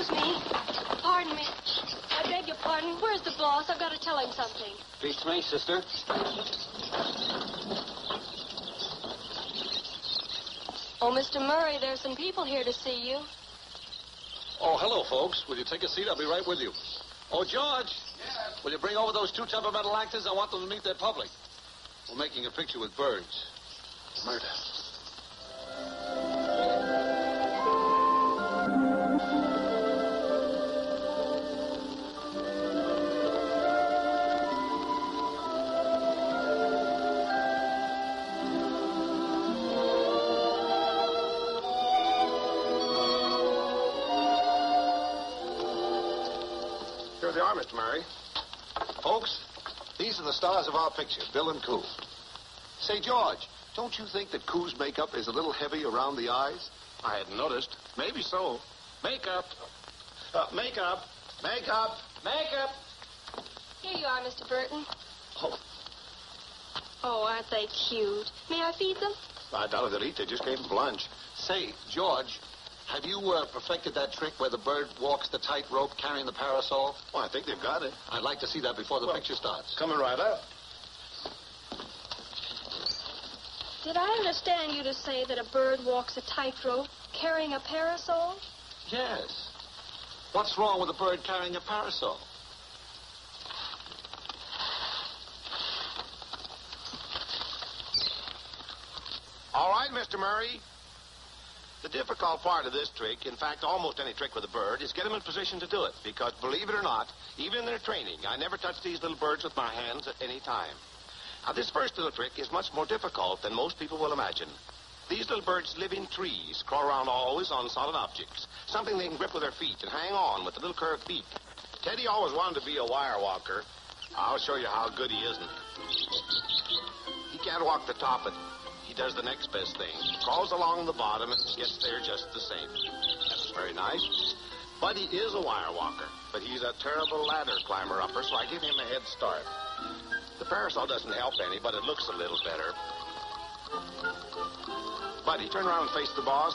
Excuse me. Pardon me. I beg your pardon. Where's the boss? I've got to tell him something. Speak to me, sister. Oh, Mr. Murray, there's some people here to see you. Oh, hello, folks. Will you take a seat? I'll be right with you. Oh, George. Yes. Will you bring over those two temperamental actors? I want them to meet their public. We're making a picture with birds. Murder. Here they are, Mr. Murray. Folks, these are the stars of our picture, Bill and Coo. Say, George, don't you think that Coo's makeup is a little heavy around the eyes? I hadn't noticed. Maybe so. Makeup. Makeup. Makeup. Makeup. Here you are, Mr. Burton. Oh, Oh, aren't they cute? May I feed them? I doubt if they'll eat. They just came from lunch. Say, George, have you perfected that trick where the bird walks the tightrope carrying the parasol? Well, I think they've got it. I'd like to see that before the picture starts. Coming right up. Did I understand you to say that a bird walks a tightrope carrying a parasol? Yes. What's wrong with a bird carrying a parasol? All right, Mr. Murray. The difficult part of this trick, in fact, almost any trick with a bird, is get them in position to do it. Because, believe it or not, even in their training, I never touch these little birds with my hands at any time. Now, this first little trick is much more difficult than most people will imagine. These little birds live in trees, crawl around always on solid objects, something they can grip with their feet and hang on with a little curved beak. Teddy always wanted to be a wire walker. I'll show you how good he isn't. He can't walk the top, but he does the next best thing. Crawls along the bottom and gets there just the same. That's very nice. Buddy is a wire walker, but he's a terrible ladder climber-upper, so I give him a head start. The parasol doesn't help any, but it looks a little better. Buddy, turn around and face the boss.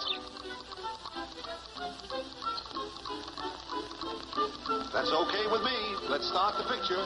That's okay with me. Let's start the picture.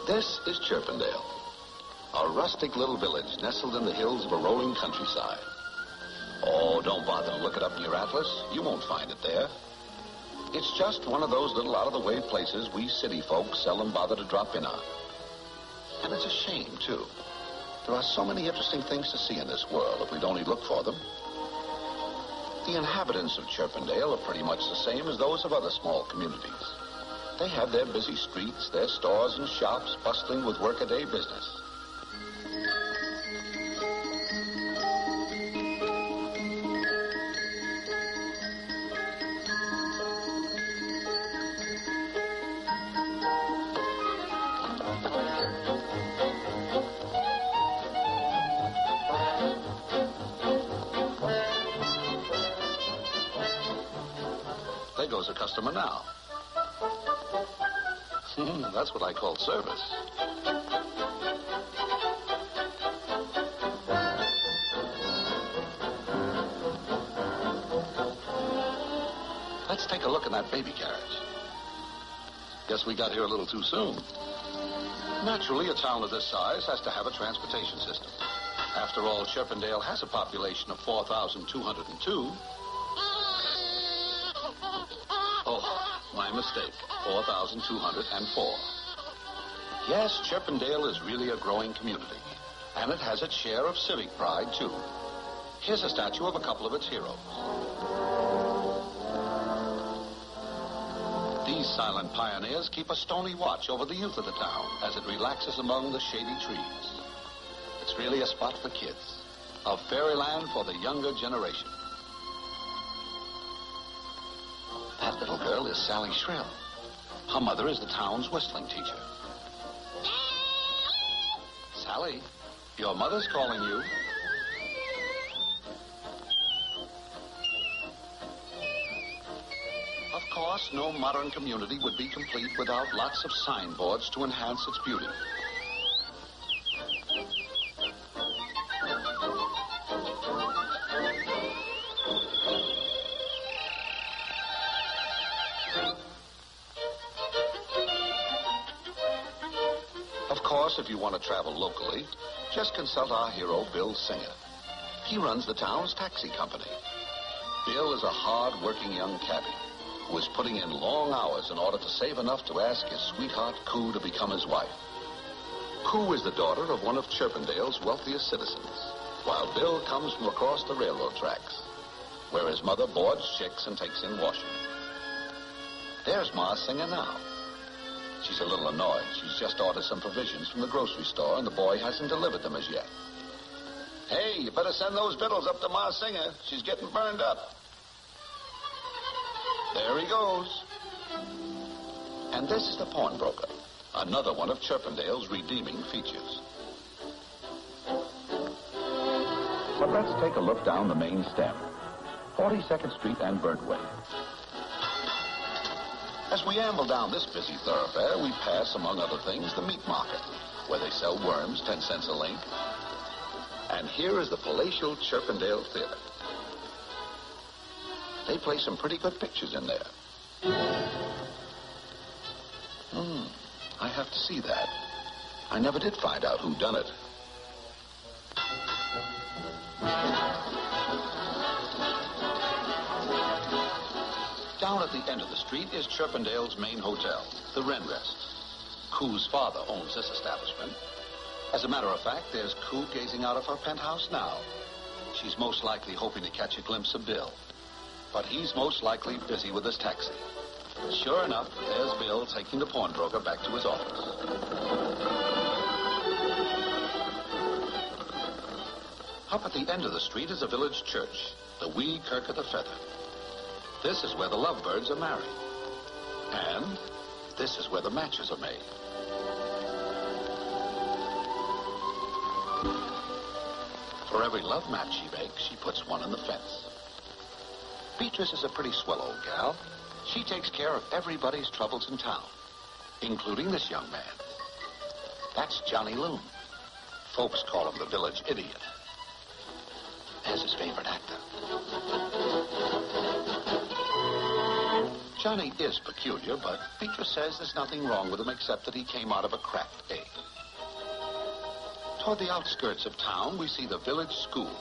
This is Chirpendale, a rustic little village nestled in the hills of a rolling countryside. Oh, don't bother to look it up in your atlas. You won't find it there. It's just one of those little out-of-the-way places we city folks seldom bother to drop in on. And it's a shame, too. There are so many interesting things to see in this world if we'd only look for them. The inhabitants of Chirpendale are pretty much the same as those of other small communities. They have their busy streets, their stores and shops bustling with workaday business. customer now. That's what I call service. Let's take a look at that baby carriage. Guess we got here a little too soon. Naturally, a town of this size has to have a transportation system. After all, Chirpendale has a population of 4,202. Oh, my mistake. 4,204. Yes, Chirpendale is really a growing community, and it has its share of civic pride, too. Here's a statue of a couple of its heroes. These silent pioneers keep a stony watch over the youth of the town as it relaxes among the shady trees. It's really a spot for kids, a fairyland for the younger generation. That little girl is Sally Shrill. Her mother is the town's whistling teacher. Sally, your mother's calling you. Of course, no modern community would be complete without lots of signboards to enhance its beauty. Of course, if you want to travel locally, just consult our hero, Bill Singer. He runs the town's taxi company. Bill is a hard-working young cabbie who is putting in long hours in order to save enough to ask his sweetheart, Coo, to become his wife. Coo is the daughter of one of Chirpendale's wealthiest citizens, while Bill comes from across the railroad tracks, where his mother boards chicks and takes in washing. There's Ma Singer now. She's a little annoyed. She's just ordered some provisions from the grocery store, and the boy hasn't delivered them as yet. Hey, you better send those victuals up to Ma Singer. She's getting burned up. There he goes. And this is the pawnbroker, another one of Chirpendale's redeeming features. But let's take a look down the main stem, 42nd Street and Birdway. As we amble down this busy thoroughfare, we pass, among other things, the meat market, where they sell worms, 10 cents a link. And here is the palatial Chirpendale Theater. They play some pretty good pictures in there. I have to see that. I never did find out who done it. Down at the end of the street is Chirpendale's main hotel, the Wren Rest. Coo's father owns this establishment. As a matter of fact, there's Coo gazing out of her penthouse now. She's most likely hoping to catch a glimpse of Bill. But he's most likely busy with his taxi. Sure enough, there's Bill taking the pawnbroker back to his office. Up at the end of the street is a village church, the Wee Kirk of the Feather. This is where the lovebirds are married. And this is where the matches are made. For every love match she makes, she puts one in the fence. Beatrice is a pretty swell old gal. She takes care of everybody's troubles in town, including this young man. That's Johnny Loon. Folks call him the village idiot. There's his favorite actor. Johnny is peculiar, but Beatrice says there's nothing wrong with him except that he came out of a cracked egg. Toward the outskirts of town, we see the village school.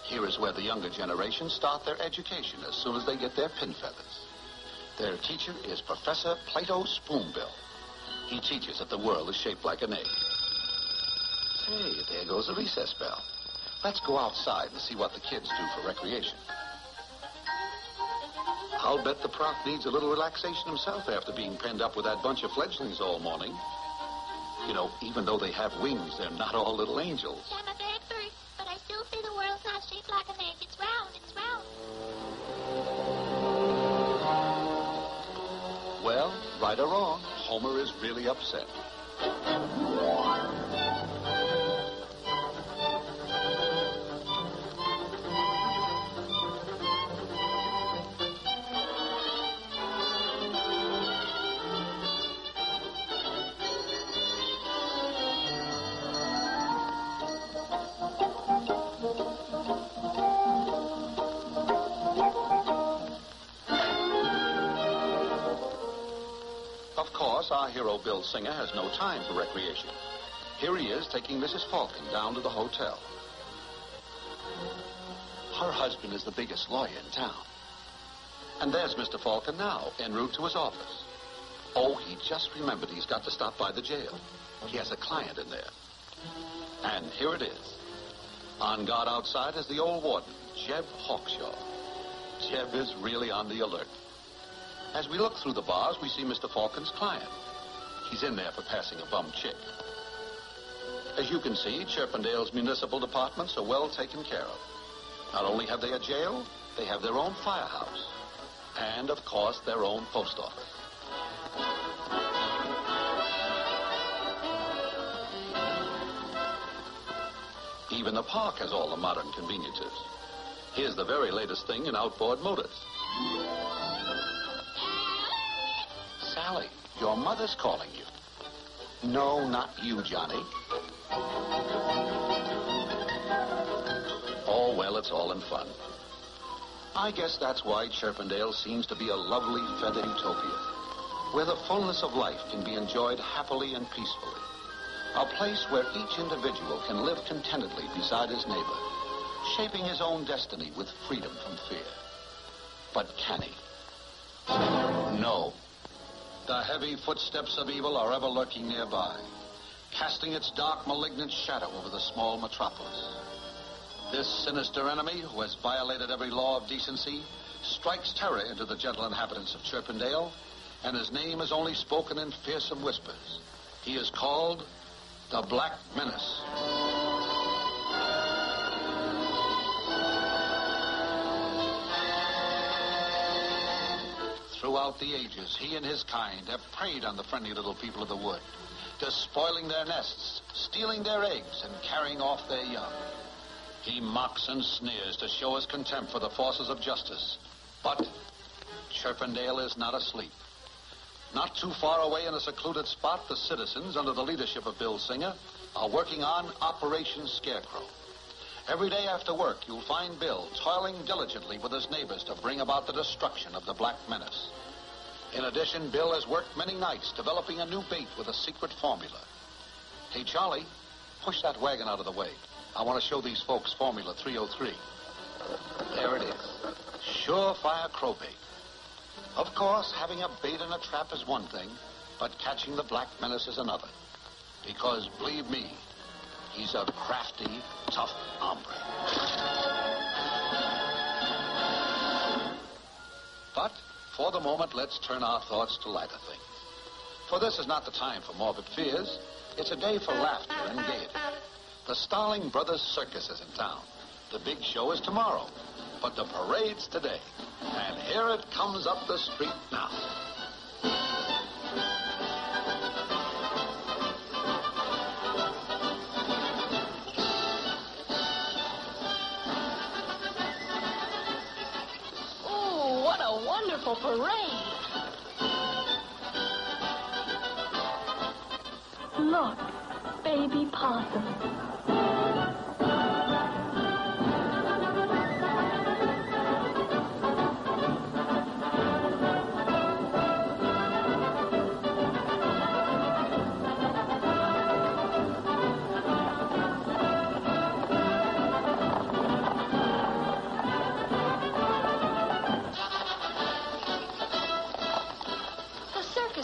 Here is where the younger generation start their education as soon as they get their pin feathers. Their teacher is Professor Plato Spoonbill. He teaches that the world is shaped like an egg. Hey, there goes the recess bell. Let's go outside and see what the kids do for recreation. I'll bet the prof needs a little relaxation himself after being penned up with that bunch of fledglings all morning. You know, even though they have wings, they're not all little angels. I'm a bad bird, but I still say the world's not shaped like an egg. It's round, it's round. Well, right or wrong, Homer is really upset. Of course, our hero, Bill Singer, has no time for recreation. Here he is taking Mrs. Falcon down to the hotel. Her husband is the biggest lawyer in town. And there's Mr. Falcon now, en route to his office. Oh, he just remembered he's got to stop by the jail. He has a client in there. And here it is. On guard outside is the old warden, Jeb Hawkshaw. Jeb is really on the alert. As we look through the bars, we see Mr. Falcon's client. He's in there for passing a bum chick. As you can see, Chirpendale's municipal departments are well taken care of. Not only have they a jail, they have their own firehouse. And, of course, their own post office. Even the park has all the modern conveniences. Here's the very latest thing in outboard motors. Sally, your mother's calling you. No, not you, Johnny. Oh, well, it's all in fun. I guess that's why Chirpendale seems to be a lovely feathered utopia, where the fullness of life can be enjoyed happily and peacefully. A place where each individual can live contentedly beside his neighbor, shaping his own destiny with freedom from fear. But can he? No. The heavy footsteps of evil are ever lurking nearby, casting its dark, malignant shadow over the small metropolis. This sinister enemy, who has violated every law of decency, strikes terror into the gentle inhabitants of Chirpendale, and his name is only spoken in fearsome whispers. He is called the Black Menace. Throughout the ages, he and his kind have preyed on the friendly little people of the wood, despoiling their nests, stealing their eggs, and carrying off their young. He mocks and sneers to show his contempt for the forces of justice. But Chirpendale is not asleep. Not too far away in a secluded spot, the citizens, under the leadership of Bill Singer, are working on Operation Scarecrow. Every day after work, you'll find Bill toiling diligently with his neighbors to bring about the destruction of the Black Menace. In addition, Bill has worked many nights developing a new bait with a secret formula. Hey, Charlie, push that wagon out of the way. I want to show these folks Formula 303. There it is. Surefire crowbait. Of course, having a bait in a trap is one thing, but catching the Black Menace is another. Because, believe me, he's a crafty, tough hombre. But, for the moment, let's turn our thoughts to lighter things. For this is not the time for morbid fears. It's a day for laughter and gaiety. The Starling Brothers Circus is in town. The big show is tomorrow, but the parade's today. And here it comes up the street now. Oh, what a wonderful parade. Look, baby possum.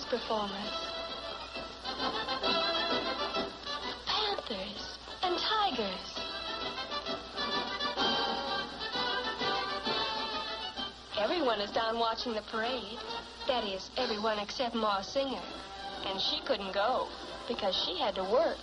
Performers. Panthers and tigers. Everyone is down watching the parade. That is, everyone except Ma Singer. And she couldn't go because she had to work.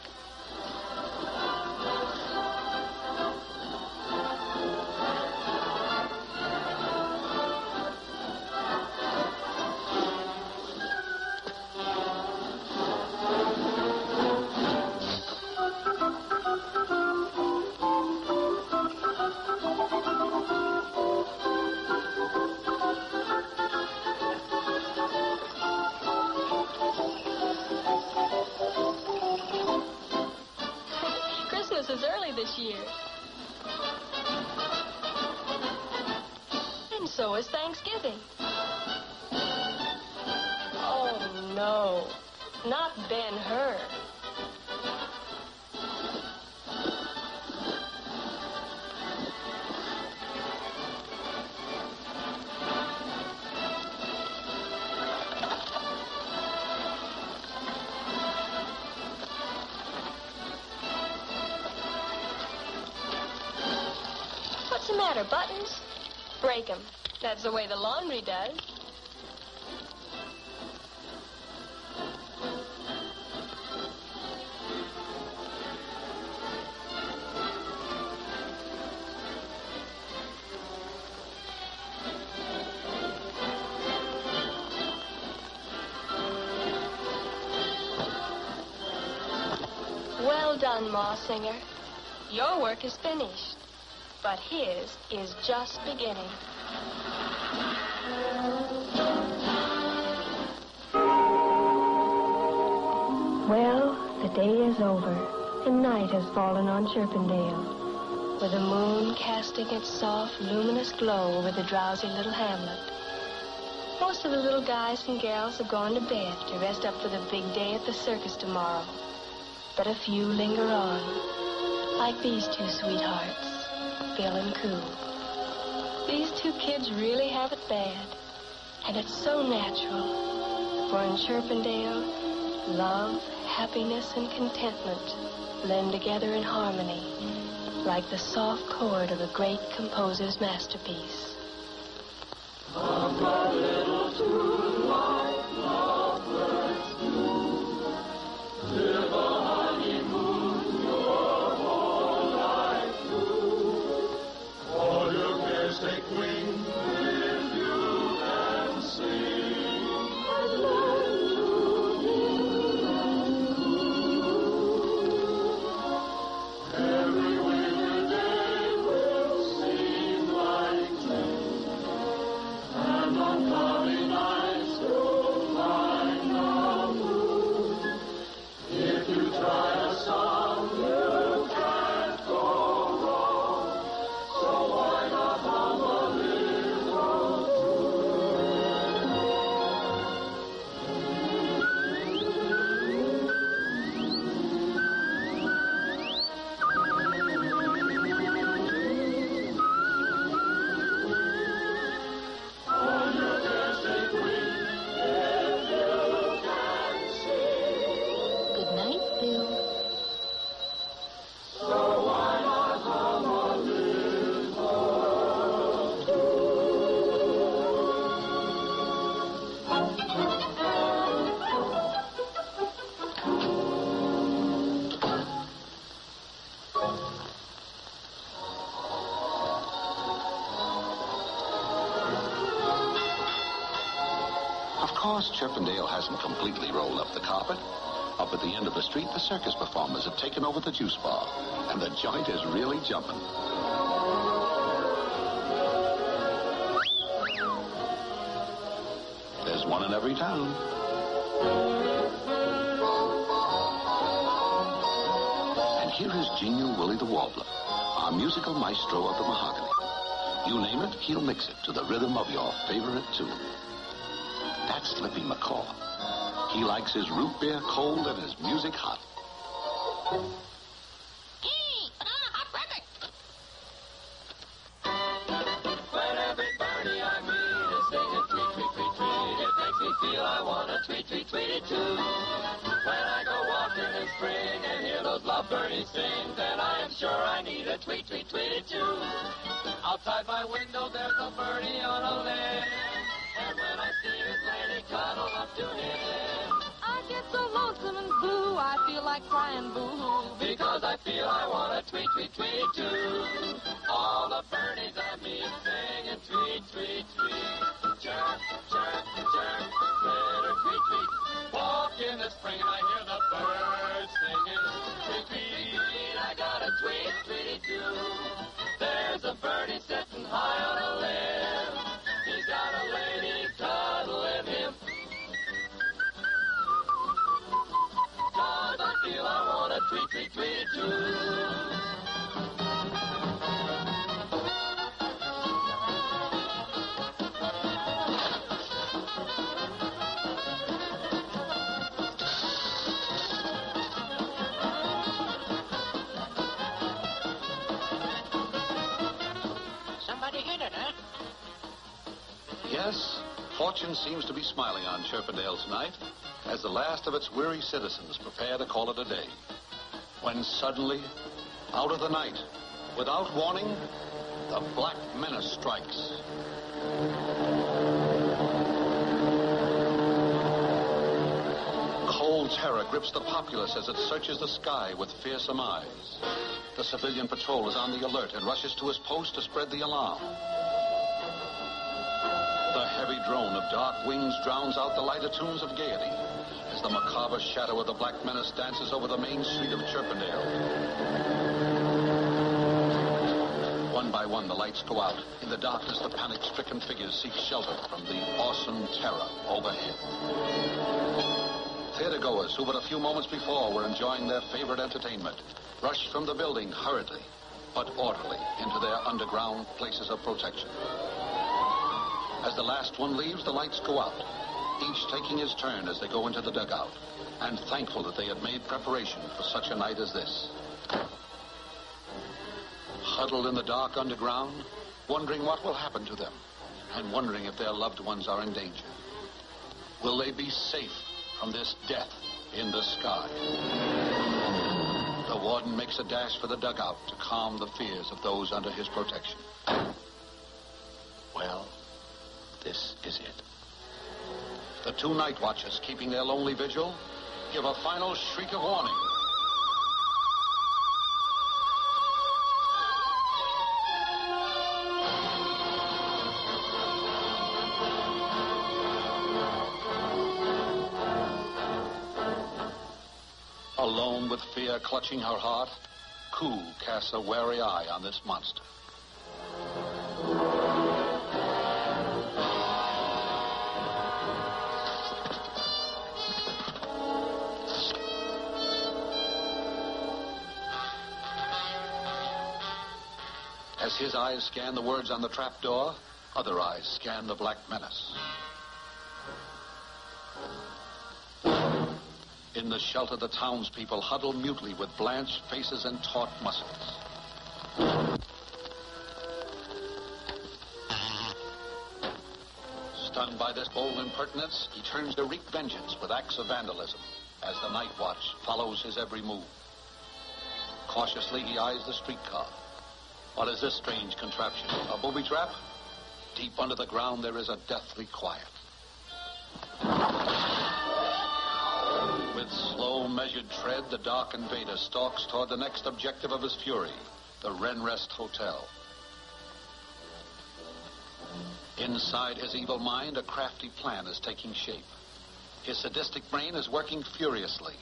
Is early this year. And so is Thanksgiving. Oh, no, not Ben-Hur. What's the matter, Buttons? Break 'em. That's the way the laundry does. Well done, Ma Singer. Your work is finished, but his is just beginning. Well, the day is over, and night has fallen on Chirpendale, with the moon casting its soft, luminous glow over the drowsy little hamlet. Most of the little guys and gals have gone to bed to rest up for the big day at the circus tomorrow. But a few linger on, like these two sweethearts, Bill and Coo. These two kids really have it bad, and it's so natural. For in Chirpendale, love, happiness, and contentment blend together in harmony, like the soft chord of a great composer's masterpiece. Love got little tune like lovebirds do. Live a honeymoon your whole life through. All your cares take wing if you can sing. And learn to hear and coo. Every winter day will seem like June. And on cloudy nights you'll find the moon. If you try a song, you can't go wrong. So why not hum a little All your cares take wing if you can sing. Good night, Bill. So why not hum a Of course, Chirpendale hasn't completely rolled up the carpet. Up at the end of the street, the circus performers have taken over the juice bar, and the joint is really jumping. There's one in every town. And here is Genial Willie the Warbler, our musical maestro of the mahogany. You name it, he'll mix it to the rhythm of your favorite tune. That's Slippy McCaw. He likes his root beer cold and his music hot. Hey, banana hot record. When every birdie I meet is singing tweet, tweet, tweet, tweet, it makes me feel I want to tweet, tweet, tweet it too. When I go walking in spring and hear those lovebirds sing, then I am sure I need a tweet, tweet, tweet it too. Outside my window there's a birdie on a limb, and when I see his lady cuddle up to him, I get so lonesome and blue, I feel like crying boo-hoo. because I feel I want to tweet, tweet, tweet too. All the birdies I meet singing tweet, tweet, tweet. Chirp, chirp, chirp, twitter, tweet, tweet. Walk in the spring and I hear the birds singing tweet, tweet, tweet. I got a tweet, tweet too. There's a birdie sitting high on a limb. He's got a lady cuddling him. 'Cause I feel I want to tweet, tweet, tweet too. Fortune seems to be smiling on Chirpendale tonight as the last of its weary citizens prepare to call it a day. When suddenly, out of the night, without warning, the Black Menace strikes. Cold terror grips the populace as it searches the sky with fearsome eyes. The civilian patrol is on the alert and rushes to his post to spread the alarm. The heavy drone of dark wings drowns out the lighter tunes of gaiety as the macabre shadow of the Black Menace dances over the main street of Chirpendale. One by one, the lights go out. In the darkness, the panic-stricken figures seek shelter from the awesome terror overhead. Theatergoers who but a few moments before were enjoying their favorite entertainment rush from the building hurriedly, but orderly, into their underground places of protection. As the last one leaves, the lights go out, each taking his turn as they go into the dugout, and thankful that they had made preparation for such a night as this. Huddled in the dark underground, wondering what will happen to them, and wondering if their loved ones are in danger. Will they be safe from this death in the sky? The warden makes a dash for the dugout to calm the fears of those under his protection. Well, this is it. The two night watchers, keeping their lonely vigil, give a final shriek of warning. Alone with fear clutching her heart, Koo casts a wary eye on this monster. As his eyes scan the words on the trapdoor, other eyes scan the Black Menace. In the shelter, the townspeople huddle mutely with blanched faces and taut muscles. Stunned by this bold impertinence, he turns to wreak vengeance with acts of vandalism as the night watch follows his every move. Cautiously, he eyes the streetcar. What is this strange contraption? A booby trap? Deep under the ground, there is a deathly quiet. With slow, measured tread, the dark invader stalks toward the next objective of his fury, the Renrest Hotel. Inside his evil mind, a crafty plan is taking shape. His sadistic brain is working furiously,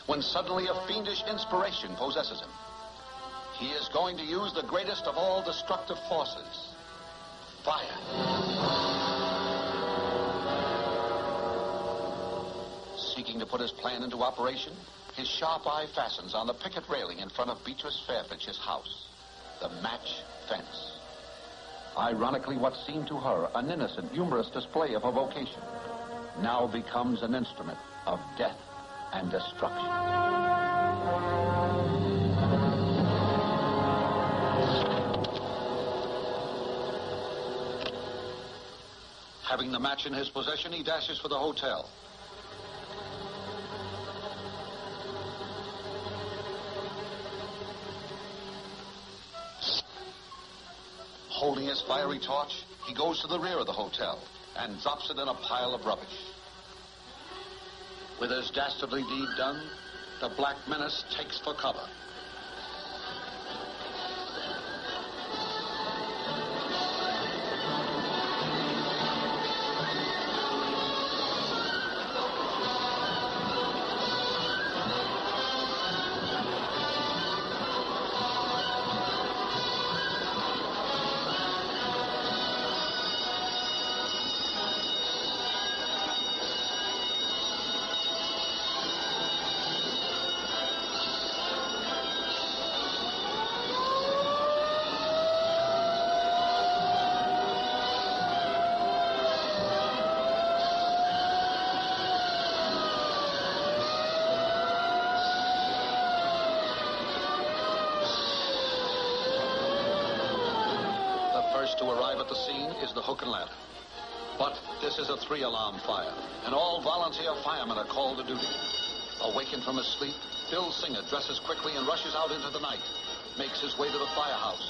when suddenly a fiendish inspiration possesses him. He is going to use the greatest of all destructive forces, fire. Seeking to put his plan into operation, his sharp eye fastens on the picket railing in front of Beatrice Fairfinch's house, the match fence. Ironically, what seemed to her an innocent, humorous display of her vocation now becomes an instrument of death and destruction. Having the match in his possession, he dashes for the hotel. Holding his fiery torch, he goes to the rear of the hotel and drops it in a pile of rubbish. With his dastardly deed done, the Black Menace takes for cover. To arrive at the scene is the hook and ladder. But this is a 3-alarm fire, and all volunteer firemen are called to duty. Awakened from his sleep, Bill Singer dresses quickly and rushes out into the night, makes his way to the firehouse,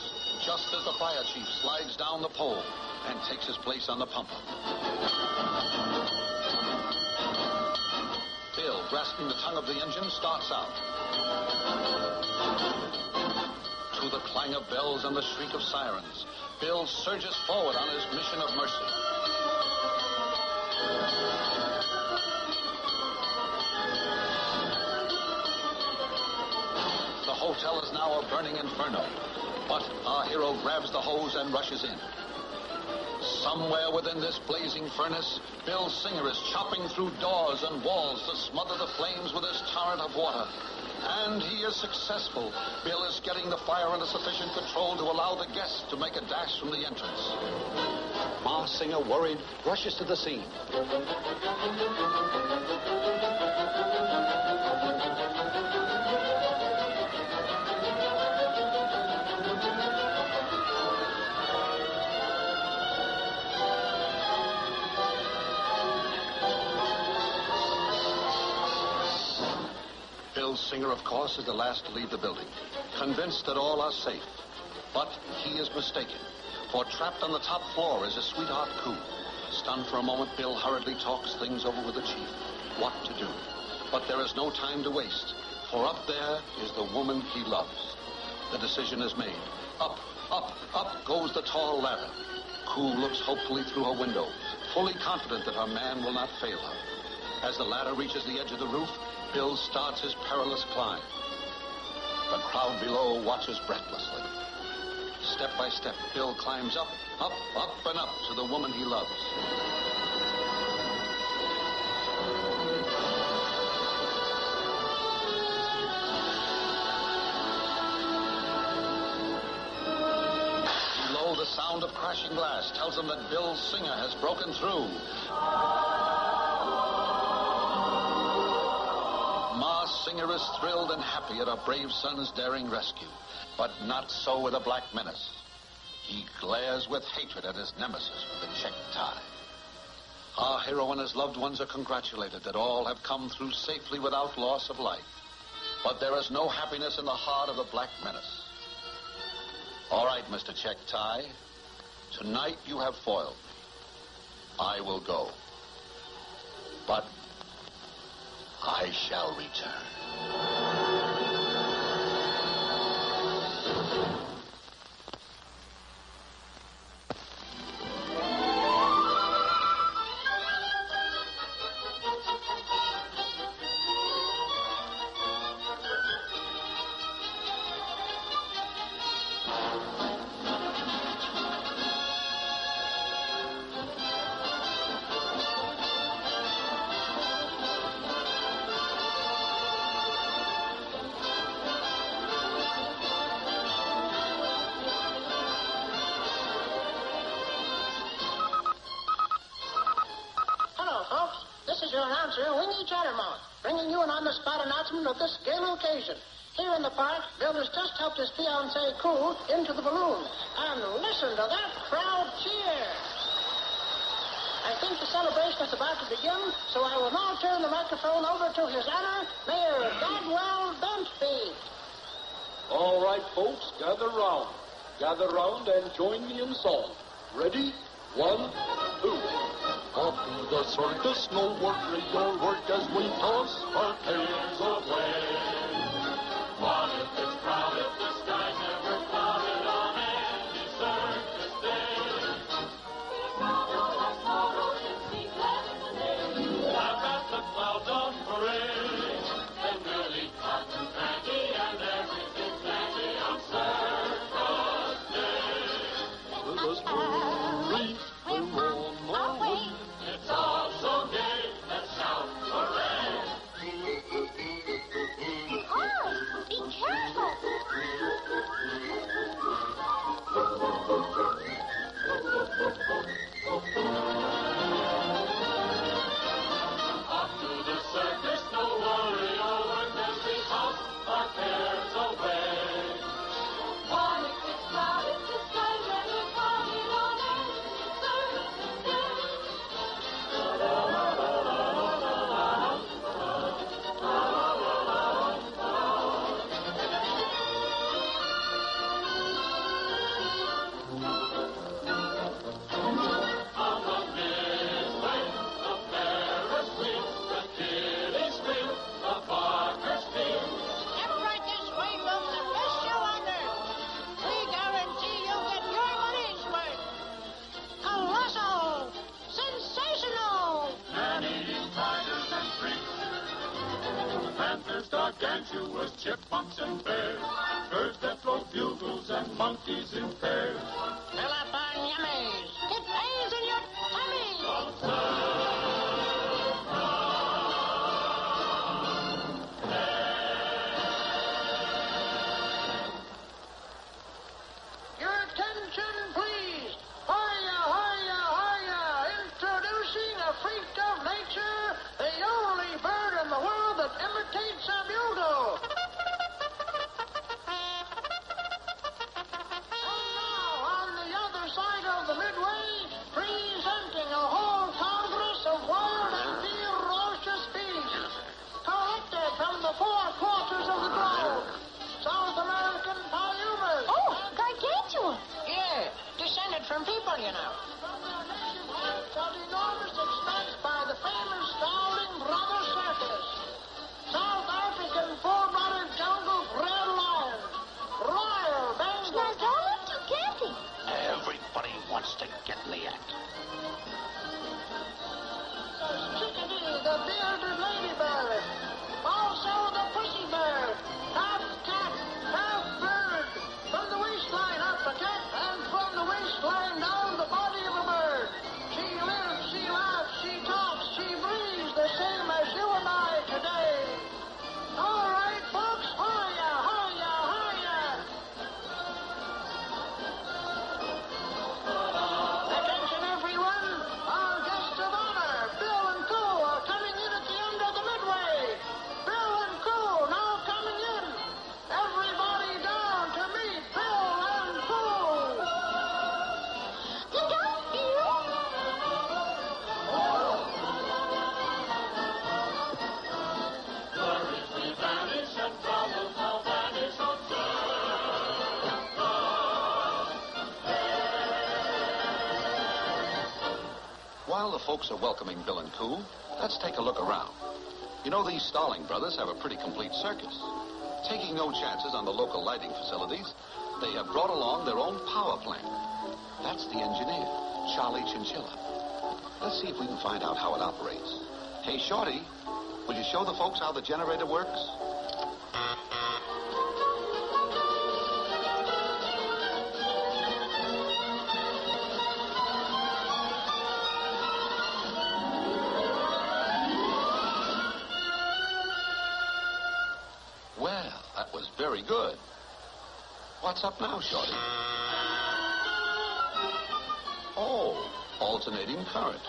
just as the fire chief slides down the pole and takes his place on the pump. Bill, grasping the tongue of the engine, starts out. To the clang of bells and the shriek of sirens, Bill surges forward on his mission of mercy. The hotel is now a burning inferno, but our hero grabs the hose and rushes in. Somewhere within this blazing furnace, Bill Singer is chopping through doors and walls to smother the flames with his torrent of water. And he is successful. Bill is getting the fire under sufficient control to allow the guests to make a dash from the entrance. Ma Singer, worried, rushes to the scene. Bill Singer, of course, is the last to leave the building, convinced that all are safe. But he is mistaken, for trapped on the top floor is his sweetheart, Coo. Stunned for a moment, Bill hurriedly talks things over with the chief. What to do? But there is no time to waste, for up there is the woman he loves. The decision is made. Up, up, up goes the tall ladder. Coo looks hopefully through her window, fully confident that her man will not fail her. As the ladder reaches the edge of the roof, Bill starts his perilous climb. The crowd below watches breathlessly. Step by step, Bill climbs up, up, up, and up to the woman he loves. Below, the sound of crashing glass tells him that Bill Singer has broken through. Ma Singer is thrilled and happy at her brave son's daring rescue, but not so with a black menace. He glares with hatred at his nemesis with the checked tie. Our hero and his loved ones are congratulated that all have come through safely without loss of life. But there is no happiness in the heart of the black menace. All right, Mr. Checked Tie. Tonight you have foiled me. I will go. But I shall return. Your announcer, Wingy Chattermouth, bringing you an on-the-spot announcement of this gala occasion. Here in the park, Bill has just helped his fiancée, Coo, into the balloon. And listen to that crowd cheer. I think the celebration is about to begin, so I will now turn the microphone over to His Honor, Mayor Dadwell Bentby. All right, folks, gather round. Gather round and join me in song. Ready? 1, 2. Off to the circus, no work, your work as we toss our cares away. What if it's crowded, the sky's never clouded on any circus day? We're proud of our sorrows and sing glad in the day. Laugh at the clouds on parade, and Billy, Cotton, Frankie, and everything's dandy on circus day. Let us hurry, we're on our way. It's all so gay, let's shout hooray! There's gargantuous chipmunks and bears, birds that blow bugles and monkeys in pairs. Fill up on yummies. Get A's in your tummy. Your attention, please. Hiya, hiya, hiya. Introducing a freak of nature, the only bird in the world that imitates a bugle. And now, on the other side of the midway, presenting a whole congress of wild and ferocious beasts, collected from the four quarters of the globe. South American payumas. Oh, gargantuan. Yeah, descended from people, you know. From their native haunts at enormous expense by the famous Starling Brothers Circus. South African full-blooded jungle red lions. Royal Bengal. Now, don't look too gassy. Everybody wants to get in the act. Chickadee, the bearded ladybird. Also the pussy bird. Half cat, half bird. From the waistline up a cat, and from the waistline down the body of a bird. She lives, she laughs, she talks, she breathes the same as you and I today. All right, folks, hiya, hiya, hiya. Attention, everyone. Our guests of honor, Bill and Coo, are coming in at the end of the midway. Bill and Coo now coming in. Everybody down to meet Bill and Coo. Look out, Bill. Worries we vanish and troubles all vanish While the folks are welcoming Bill and Coo, let's take a look around. You know, these Starling brothers have a pretty complete circus. Taking no chances on the local lighting facilities, they have brought along their own power plant. That's the engineer, Charlie Chinchilla. Let's see if we can find out how it operates. Hey, Shorty, will you show the folks how the generator works? Well, that was very good. What's up now, Shorty? Oh, alternating current.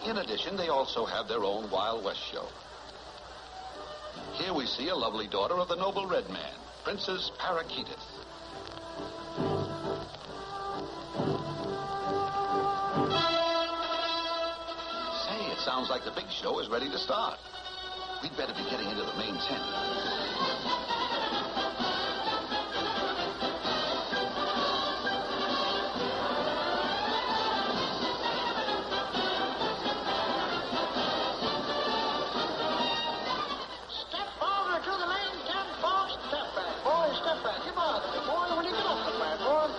In addition, they also have their own Wild West show. Here we see a lovely daughter of the noble red man, Princess Parakeets. Say, it sounds like the big show is ready to start. We'd better be getting into the main tent. Step over to the main tent, folks. Step back, boy, step back. You bother me, boy, when you get off the platform.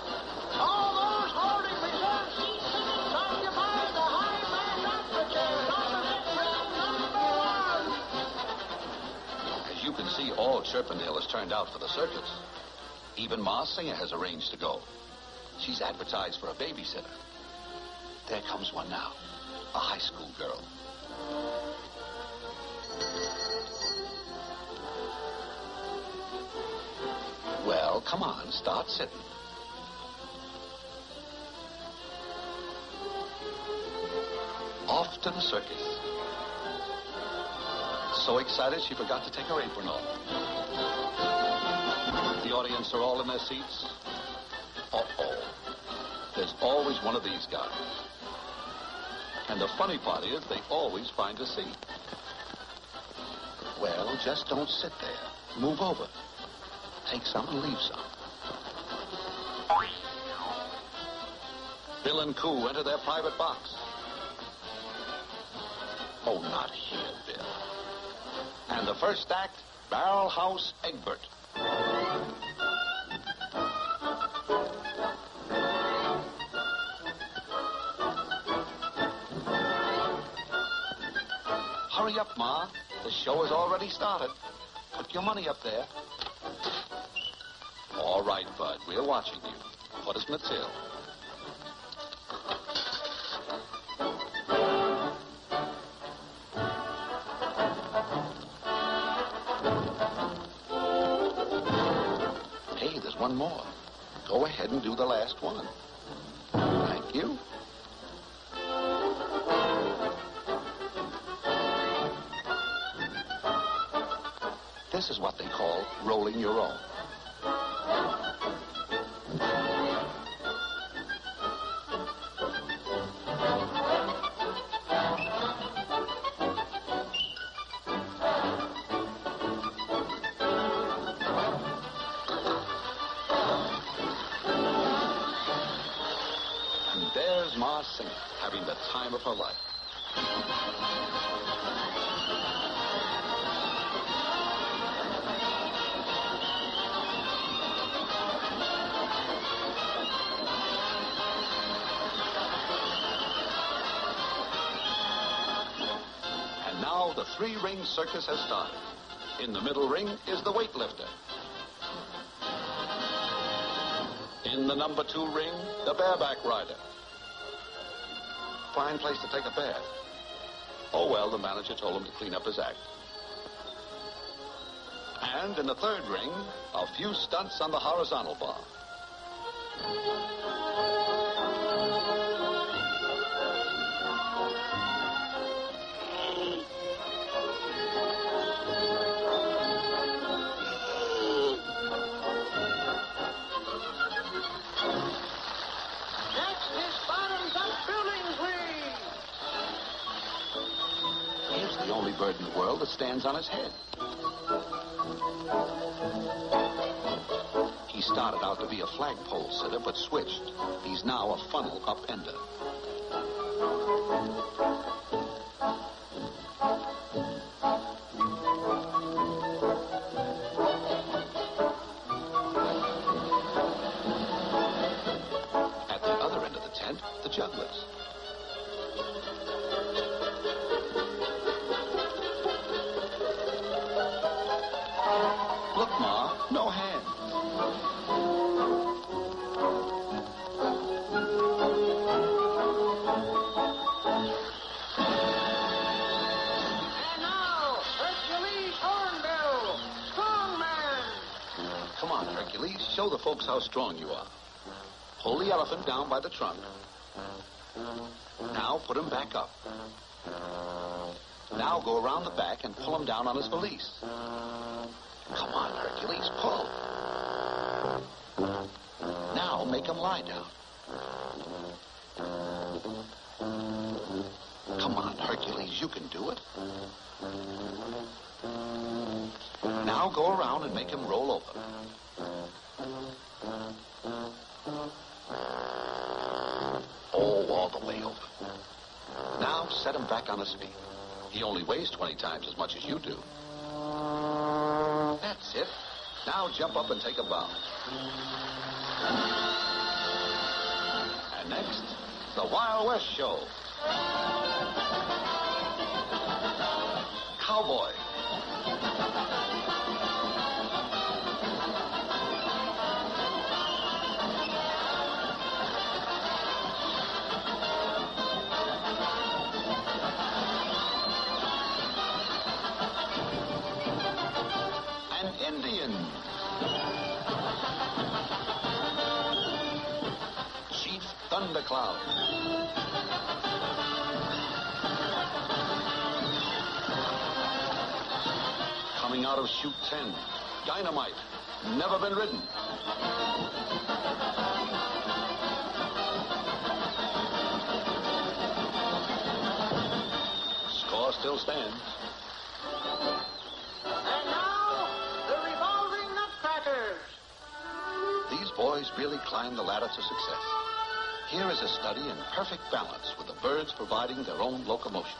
All those holding reserve seat tickets occupy the high man chairs opposite ring number 1. As you can see, all Chirpendale has turned out for the circus. Even Ma Singer has arranged to go. She's advertised for a babysitter. There comes one now, a high school girl. Well, come on, start sitting. Off to the circus. So excited she forgot to take her apron off. The audience are all in their seats. Uh-oh. There's always one of these guys. And the funny part is they always find a seat. Well, just don't sit there. Move over. Take some and leave some. Bill and Coo enter their private box. Oh, not here, Bill. And the first act, Barrel House Egbert. Hurry up, Ma. The show has already started. Put your money up there. All right, Bud. We're watching you. Put us in the till. Hey, there's one more. Go ahead and do the last one. Thank you. This is what they call rolling your own. And there's Ma singing, having the time of her life. Now the three-ring circus has started. In the middle ring is the weightlifter. In the number 2 ring, the bareback rider. Fine place to take a bath. Oh, well, the manager told him to clean up his act. And in the 3rd ring, a few stunts on the horizontal bar. The only bird in the world that stands on his head. He started out to be a flagpole sitter, but switched. He's now a funnel upender. At the other end of the tent, the jugglers. Look, Ma, no hand. And now, Hercules Hornbill, strong man. Come on, Hercules. Show the folks how strong you are. Pull the elephant down by the trunk. Now put him back up. Now go around the back and pull him down on his valise. Come on, Hercules, pull. Now make him lie down. Come on, Hercules, you can do it. Now go around and make him roll over. Oh, all the way over. Now set him back on his feet. He only weighs 20 times as much as you do. That's it. Now jump up and take a bow. And next, the Wild West Show. Cowboy. Indian. Chief Thundercloud. Coming out of chute 10, Dynamite, never been ridden. Score still stands. These boys really climbed the ladder to success. Here is a study in perfect balance with the birds providing their own locomotion.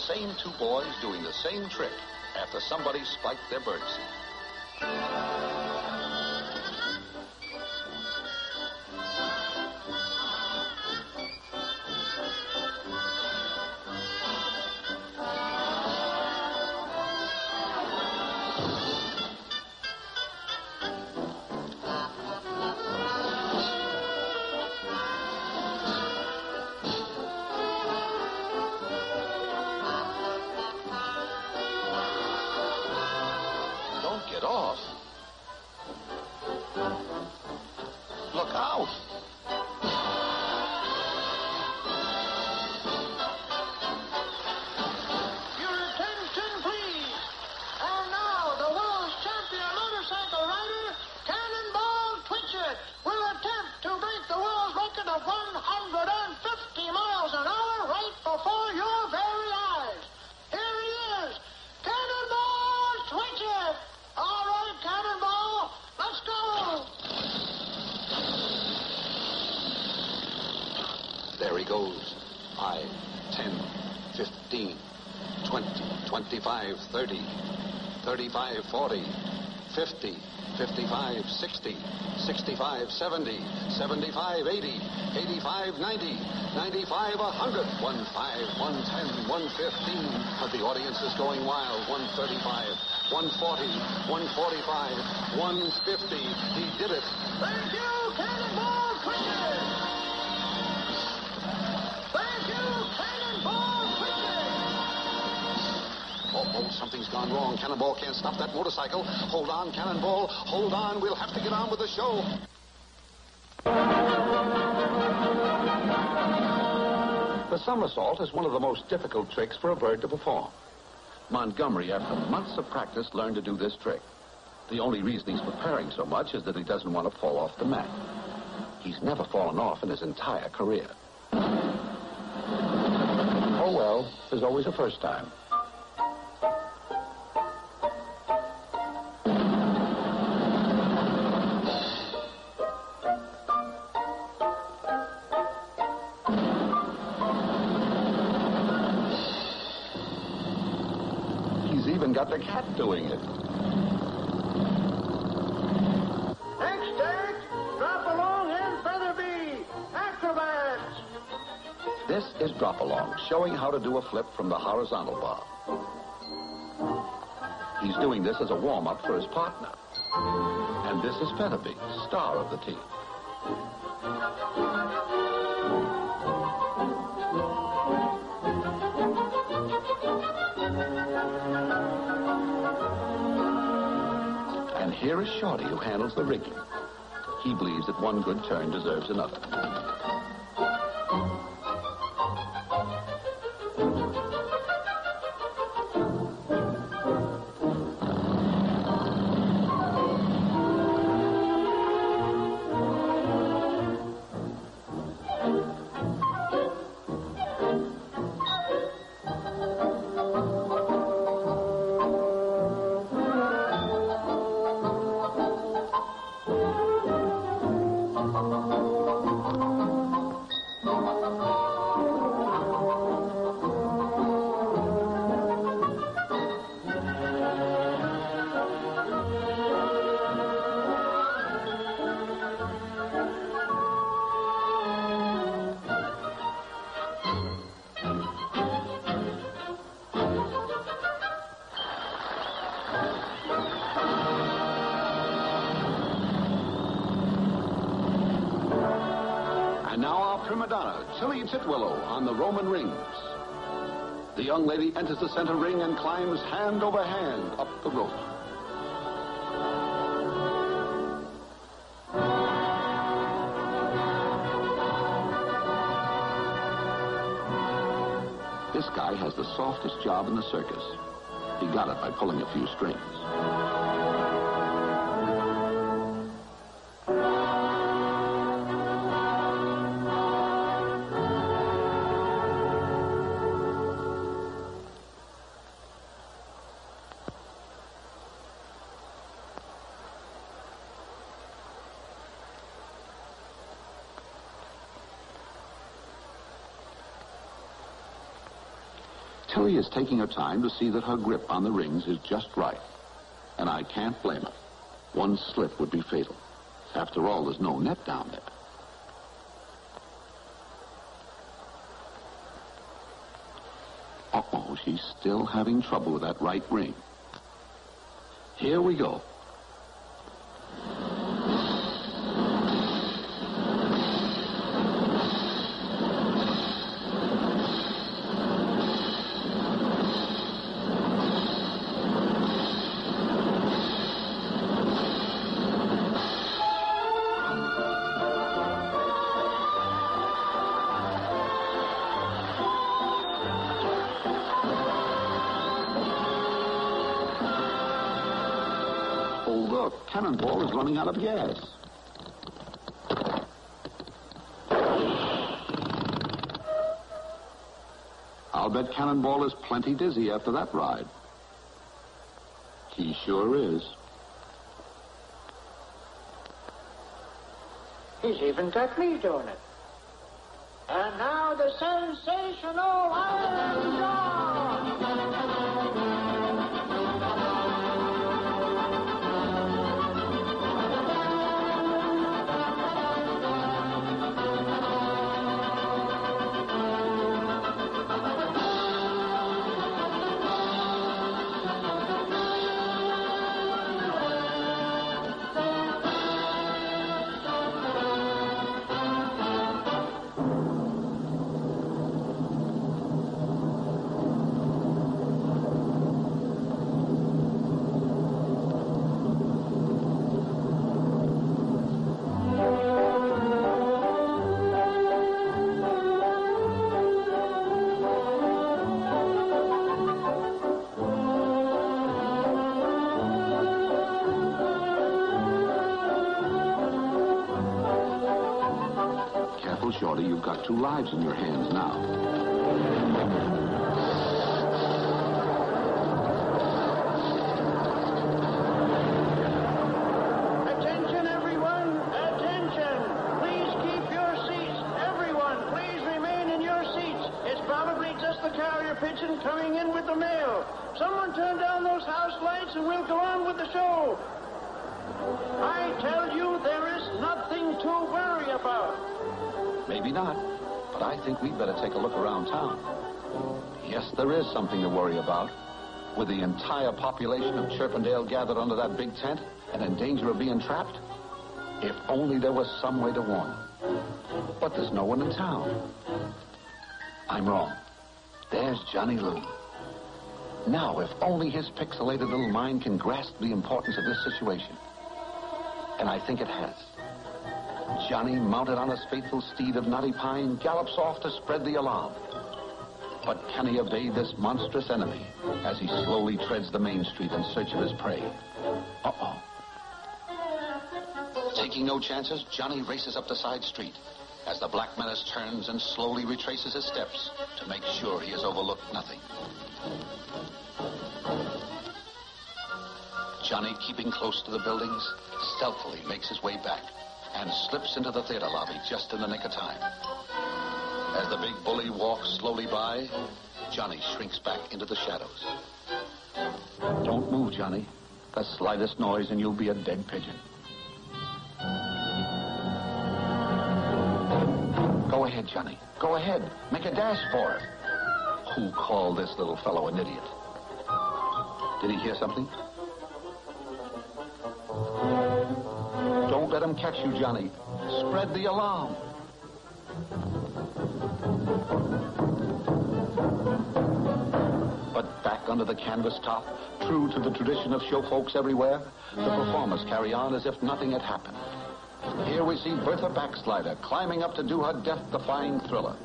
same two boys doing the same trick after somebody spiked their birdseed. Get off. Look out. Your attention, please. And now, the world's champion motorcycle rider, Cannonball Twitchett, will attempt to break the world record of 150 miles an hour right before your very eyes. Here he is, Cannonball Twitchett. All right, Cannonball, let's go. There he goes. 5, 10, 15, 20, 25, 30, 35, 40, 50, 55, 60, 65, 70, 75, 80, 85, 90, 95, 100, 15, 110, 115. But the audience is going wild. 135, 140, 145, 150. He did it. Thank you, Cannonball Twitchett. Thank you, Cannonball Twitchett. Oh, something's gone wrong. Cannonball can't stop that motorcycle. Hold on, Cannonball. Hold on. We'll have to get on with the show. The somersault is one of the most difficult tricks for a bird to perform. Montgomery, after months of practice, learned to do this trick. The only reason he's preparing so much is that he doesn't want to fall off the mat. He's never fallen off in his entire career. Oh, well, there's always a first time. He's even got the cat doing it. Next, drop along and feather bee. Acrobats. This is drop along, showing how to do a flip from the horizontal bar. He's doing this as a warm-up for his partner. And this is Featherbee, star of the team. And here is Shorty, who handles the rigging. He believes that one good turn deserves another. And now our prima donna, Tilly Titwillow, on the Roman rings. The young lady enters the center ring and climbs hand over hand up the rope. This guy has the softest job in the circus. He got it by pulling a few strings. Tilly is taking her time to see that her grip on the rings is just right. And I can't blame her. One slip would be fatal. After all, there's no net down there. Uh-oh, she's still having trouble with that right ring. Here we go. Look, Cannonball is running out of gas. I'll bet Cannonball is plenty dizzy after that ride. He sure is. He's even got me doing it. And now the sensational Iron Jaw! Shorty, you've got 2 lives in your hands now. Attention, everyone! Attention! Please keep your seats. Everyone, please remain in your seats. It's probably just the carrier pigeon coming in with the mail. Someone turn down those house lights and we'll go on with the show. I tell you, there is nothing to worry about. Maybe not, but I think we'd better take a look around town. Yes, there is something to worry about. With the entire population of Chirpendale gathered under that big tent and in danger of being trapped, if only there was some way to warn them. But there's no one in town. I'm wrong. There's Johnny Loon. Now, if only his pixelated little mind can grasp the importance of this situation. And I think it has. Johnny, mounted on his faithful steed of knotty pine, gallops off to spread the alarm. But can he evade this monstrous enemy as he slowly treads the main street in search of his prey? Uh-oh. Taking no chances, Johnny races up the side street as the Black Menace turns and slowly retraces his steps to make sure he has overlooked nothing. Johnny, keeping close to the buildings, stealthily makes his way back and slips into the theater lobby just in the nick of time. As the big bully walks slowly by, Johnny shrinks back into the shadows. Don't move, Johnny. The slightest noise and you'll be a dead pigeon. Go ahead, Johnny. Go ahead. Make a dash for it. Who called this little fellow an idiot? Did he hear something? Don't let him catch you, Johnny. Spread the alarm. But back under the canvas top, true to the tradition of show folks everywhere, the performers carry on as if nothing had happened. Here we see Bertha Backslider climbing up to do her death-defying thriller.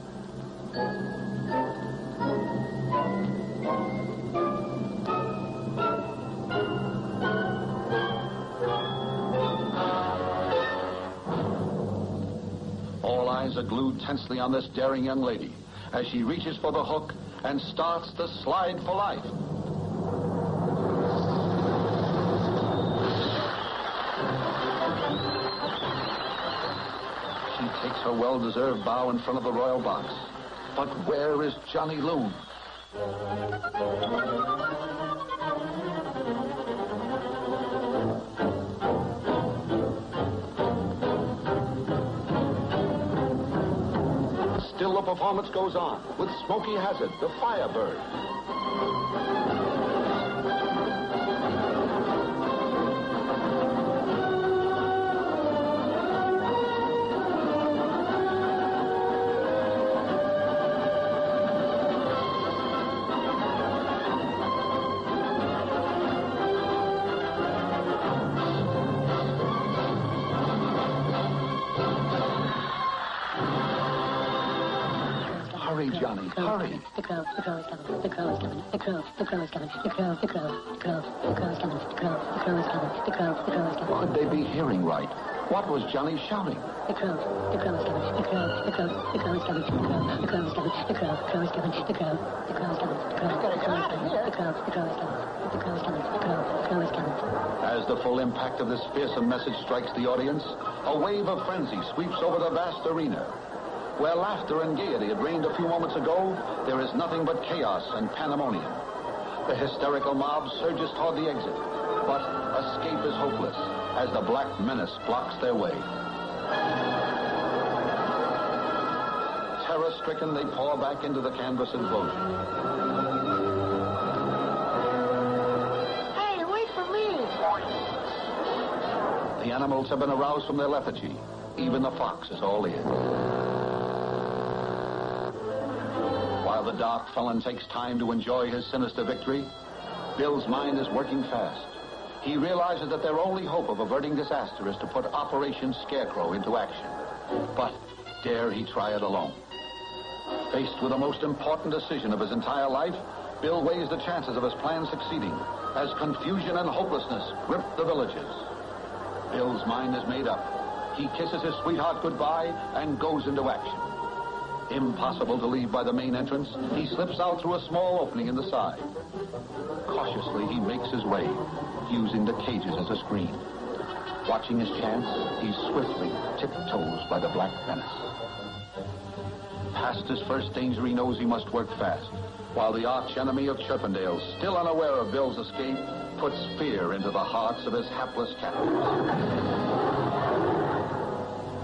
Eyes are glued tensely on this daring young lady as she reaches for the hook and starts the slide for life. She takes her well-deserved bow in front of the royal box. But where is Johnny Loon? Still the performance goes on with Smokey Hazard, the Firebird. Hurry, Johnny, hurry. The crow is coming. The crow is coming. The crow is coming. The crow is coming. The crow is coming. The crow is coming. The crow is coming. Could they be hearing right? What was Johnny shouting? The crow is coming. The crow is coming. The crow is coming. The crow is coming. The crow is coming. The crow is coming. The crow is coming. The crow is coming. The crow is coming. As the full impact of this fearsome message strikes the audience, a wave of frenzy sweeps over the vast arena. Where laughter and gaiety had reigned a few moments ago, there is nothing but chaos and pandemonium. The hysterical mob surges toward the exit, but escape is hopeless as the Black Menace blocks their way. Terror-stricken, they pour back into the canvas enclosure. Hey, wait for me! The animals have been aroused from their lethargy. Even the fox is all ears. While the dark felon takes time to enjoy his sinister victory, Bill's mind is working fast. He realizes that their only hope of averting disaster is to put Operation Scarecrow into action. But dare he try it alone? Faced with the most important decision of his entire life, Bill weighs the chances of his plan succeeding as confusion and hopelessness grip the villages. Bill's mind is made up. He kisses his sweetheart goodbye and goes into action. Impossible to leave by the main entrance, he slips out through a small opening in the side. Cautiously, he makes his way, using the cages as a screen. Watching his chance, he swiftly tiptoes by the Black Menace. Past his first danger, he knows he must work fast, while the arch-enemy of Chirpendale, still unaware of Bill's escape, puts fear into the hearts of his hapless captors.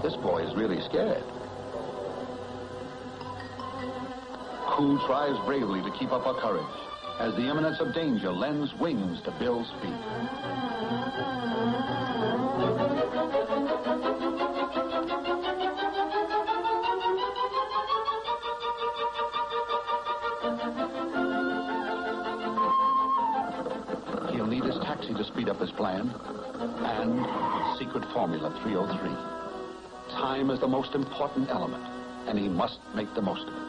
This boy is really scared. Who tries bravely to keep up her courage as the imminence of danger lends wings to Bill's feet. He'll need his taxi to speed up his plan and secret formula 303. Time is the most important element, and he must make the most of it.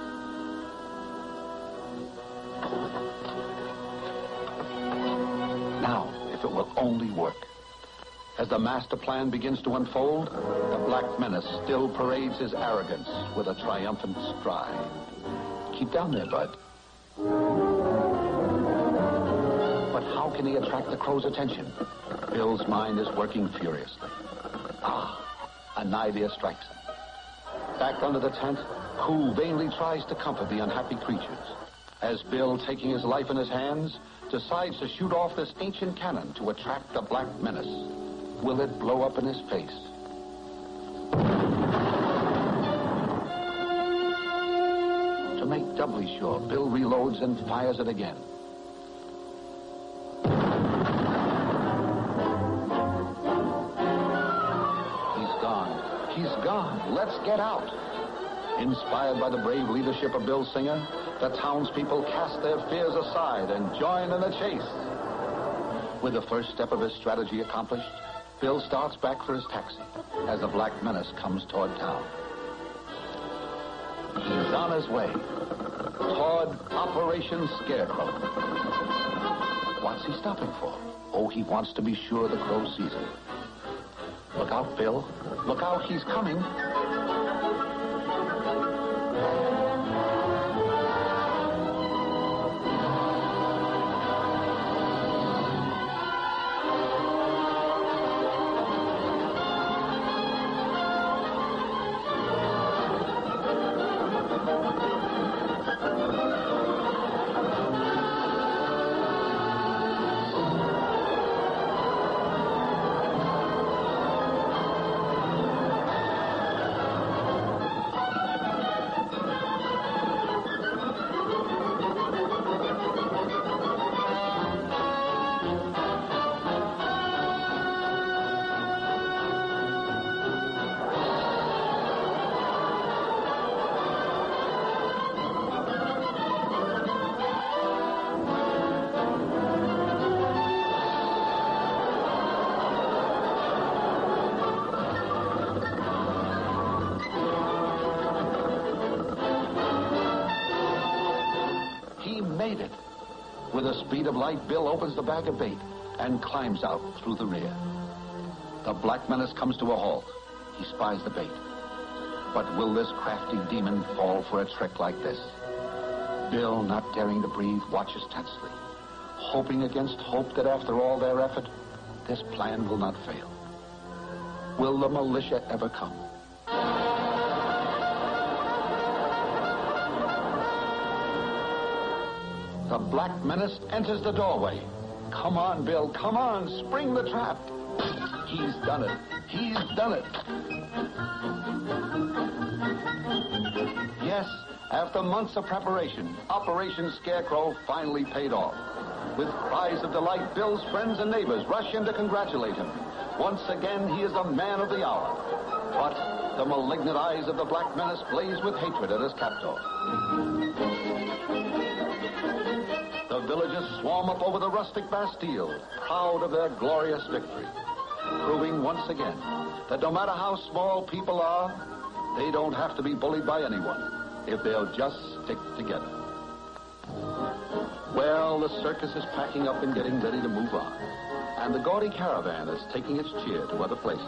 Now, if it will only work. As the master plan begins to unfold, the Black Menace still parades his arrogance with a triumphant stride. Keep down there, Bud. But how can he attract the crow's attention? Bill's mind is working furiously. An idea strikes him. Back under the tent, Who vainly tries to comfort the unhappy creatures, as Bill, taking his life in his hands, decides to shoot off this ancient cannon to attract the Black Menace. Will it blow up in his face? To make doubly sure, Bill reloads and fires it again. He's gone. He's gone. Let's get out. Inspired by the brave leadership of Bill Singer, the townspeople cast their fears aside and join in the chase. With the first step of his strategy accomplished, Bill starts back for his taxi as the Black Menace comes toward town. He's on his way toward Operation Scarecrow. What's he stopping for? Oh, he wants to be sure the crow sees him. Look out, Bill. Look out, he's coming. made it. With the speed of light, Bill opens the bag of bait and climbs out through the rear. The Black Menace comes to a halt. He spies the bait. But will this crafty demon fall for a trick like this? Bill, not daring to breathe, watches tensely, hoping against hope that after all their effort, this plan will not fail. Will the militia ever come? The Black Menace enters the doorway. Come on, Bill, come on, spring the trap. He's done it. He's done it. Yes, after months of preparation, Operation Scarecrow finally paid off. With cries of delight, Bill's friends and neighbors rush in to congratulate him. Once again, he is the man of the hour. But the malignant eyes of the Black Menace blaze with hatred at his captor. The villagers swarm up over the rustic Bastille, proud of their glorious victory, proving once again that no matter how small people are, they don't have to be bullied by anyone if they'll just stick together. Well, the circus is packing up and getting ready to move on, and the gaudy caravan is taking its cheer to other places.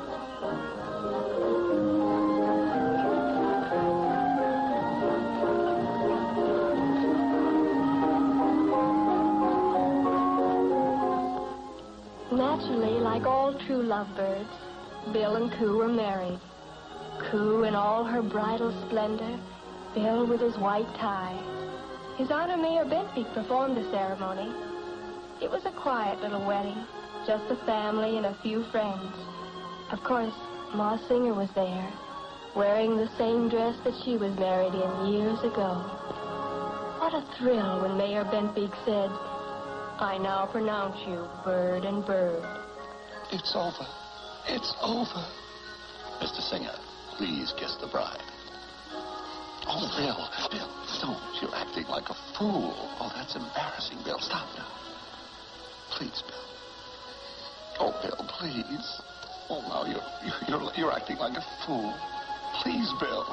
Naturally, like all true lovebirds, Bill and Coo were married. Coo in all her bridal splendor, Bill with his white tie. His Honor Mayor Bentbeek performed the ceremony. It was a quiet little wedding, just the family and a few friends. Of course, Ma Singer was there, wearing the same dress that she was married in years ago. What a thrill when Mayor Bentbeek said, "I now pronounce you bird and bird." It's over. It's over. Mr. Singer, please kiss the bride. Oh, Bill, don't. You're acting like a fool. Oh, that's embarrassing, Bill. Stop now. Please, Bill. Oh, Bill, please. Oh, now you're acting like a fool. Please, Bill.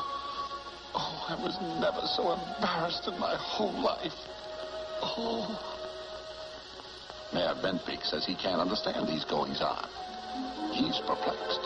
Oh, I was never so embarrassed in my whole life. Oh. Mayor Bentbeek says he can't understand these goings-on. He's perplexed.